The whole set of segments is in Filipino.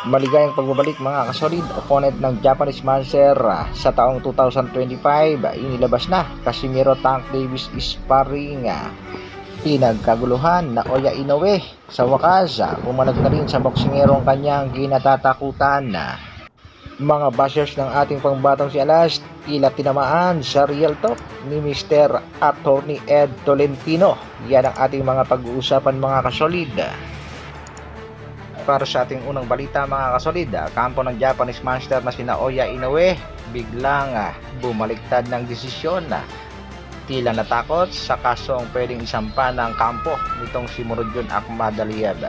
Maligayang pagbabalik mga kasolid, opponent ng Japanese Monster sa taong 2025 inilabas na Casimiro Tank Davis sparring. Pinagkaguluhan na Oya Inoue sa wakas pumalag na rin sa boksingerong kanyang kinatatakutan. Mga bashers ng ating pangbatong si Alas tila tinamaan sa Real Talk ni Mr. Attorney Ed Tolentino. Yan ang ating mga pag-uusapan mga kasolid. Para sa ating unang balita mga kasolid, kampo ng Japanese Monster na sina Oya Inoue biglang bumaliktad ng desisyon. Tila natakot sa kasong pwedeng isampa ng kampo nitong si Murodjon Akhmadaliev.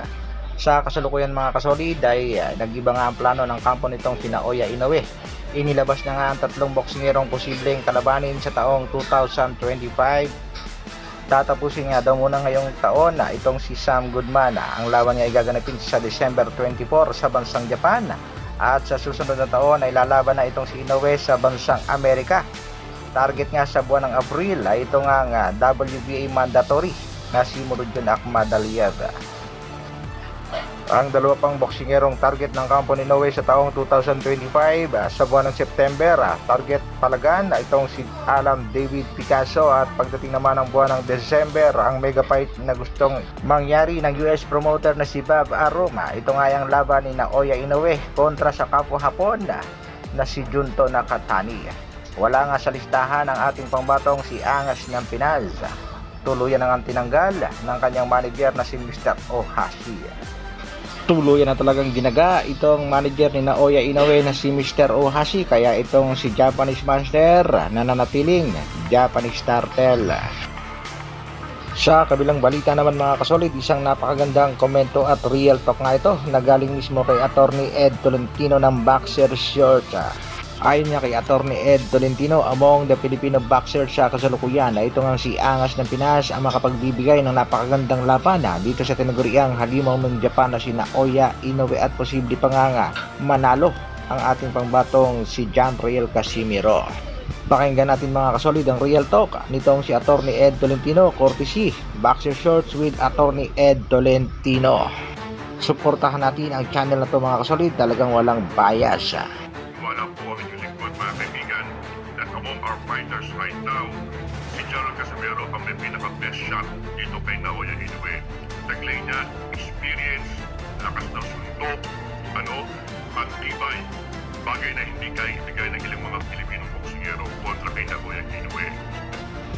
Sa kasalukuyan mga kasolid ay nag-iba nga ang plano ng kampo nitong sina Oya Inoue. Inilabas na nga ang tatlong boksingerong posibleng kalabanin sa taong 2025. Tatapusin nga daw muna ngayong taon itong si Sam Goodman. Ang laban niya ay gaganapin sa December 24 sa bansang Japan. At sa susunod na taon ay lalaban na itong si Inoue sa bansang Amerika. Target nga sa buwan ng Abril ay ito nga WBA mandatory na si Murodjon Akhmadaliev. Ang dalawa pang boksingerong target ng kampo ni Inoue sa taong 2025 sa buwan ng September, target palagan itong si Alan David Picasso, at pagdating naman ng buwan ng December, ang mega fight na gustong mangyari ng US promoter na si Bob Aruma. Ito nga yung laban ni Oya Inoue kontra sa kapwa Hapon na si Junto Nakatani. Wala nga sa listahan ang ating pangbatong si Angas ng Pinas. Tuluyan ang tinanggal ng kanyang manager na si Mr. Ohashi. Tuluyan na talagang ginaga itong manager ni Oya Inoue na si Mr. Ohashi, kaya itong si Japanese Monster nananatiling Japanese Turtle. Sa kabilang balita naman mga kasolid, isang napakagandang komento at real talk nga ito na galing mismo kay Attorney Ed Tolentino ng Boxer Short. Ayon niya kay Attorney Ed Tolentino, among the Filipino boxers sa kasalukuyan na ito nga si Angas ng Pinas ang makapagbibigay ng napakagandang laban dito sa tinaguriang halimaw ng Japan na sina Oya Inoue, at posible pa nga manalo ang ating pangbatong si Jamriel Casimiro. Pakinggan natin mga kasolid ang real talk nitong si Attorney Ed Tolentino, courtesy Boxer Shorts with Attorney Ed Tolentino. Suportahan natin ang channel na to mga kasolid, talagang walang bias. Among our fighters right now, si Jamriel Casimiro ang may pinaka-best shot dito kay Oya Inoue. Taglay niya, experience, lakas ng suntok, pagtibay, bagay na hindi kaya ibigay ng ilang mga Pilipinong boksingero kontra kay Oya Inoue.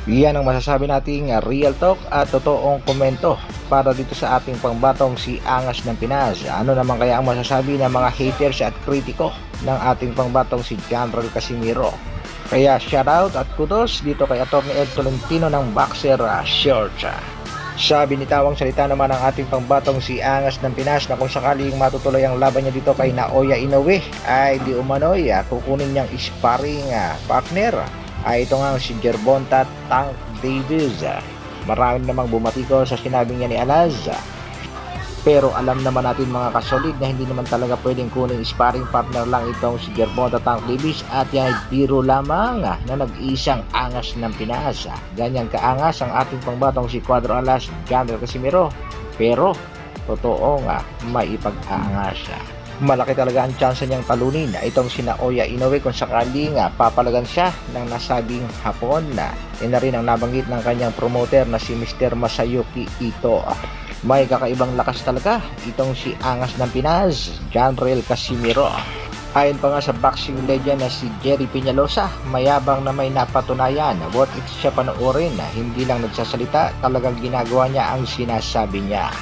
Yan ang masasabi nating real talk at totoong komento para dito sa ating pangbatong si Angas ng Pinas. Ano naman kaya ang masasabi ng mga haters at kritiko ng ating pangbatong si Jamriel Casimiro? Kaya shoutout at kudos dito kay Attorney Ed Tolentino ng Boxer Shorts. Sa binitawang salita naman ng ating pangbatong si Angas ng Pinas na kung sakaling matutuloy ang laban niya dito kay Oya Inoue ay di umano'y kukunin niyang sparring partner ay ito nga si Gervonta Tank Davis. Marami namang bumatiko sa sinabi niya ni Alaz. Pero alam naman natin mga kasolid na hindi naman talaga pwedeng kunin sparring partner lang itong si Gervonta Tank Davis, at yan ay biro lamang na nag-iisang Angas ng Pinas. Ganyan kaangas ang ating pangbatong si Cuadro Alas Jamriel Casimiro, pero totoo nga maipag-aangas. Malaki talaga ang chance niyang talunin itong sina Oya Inoue kung sakaling papalagan siya ng nasabing Hapon. Yan na rin ang nabanggit ng kanyang promoter na si Mr. Masayuki Ito. May kakaibang lakas talaga itong si Angas ng Pinas, Jamriel Casimiro. Ayon pa nga sa boxing legend na si Jerry Peñalosa, mayabang na may napatunayan. Worth it siya panoorin, hindi lang nagsasalita, talagang ginagawa niya ang sinasabi niya.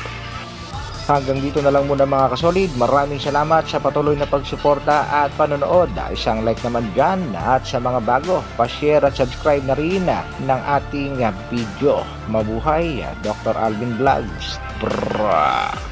Hanggang dito na lang muna mga kasolid. Maraming salamat sa patuloy na pagsuporta at panonood. Isang like naman dyan, at sa mga bago, pa-share at subscribe na rin ng ating video. Mabuhay, Dr. Alvin Vlogs. Brrrr.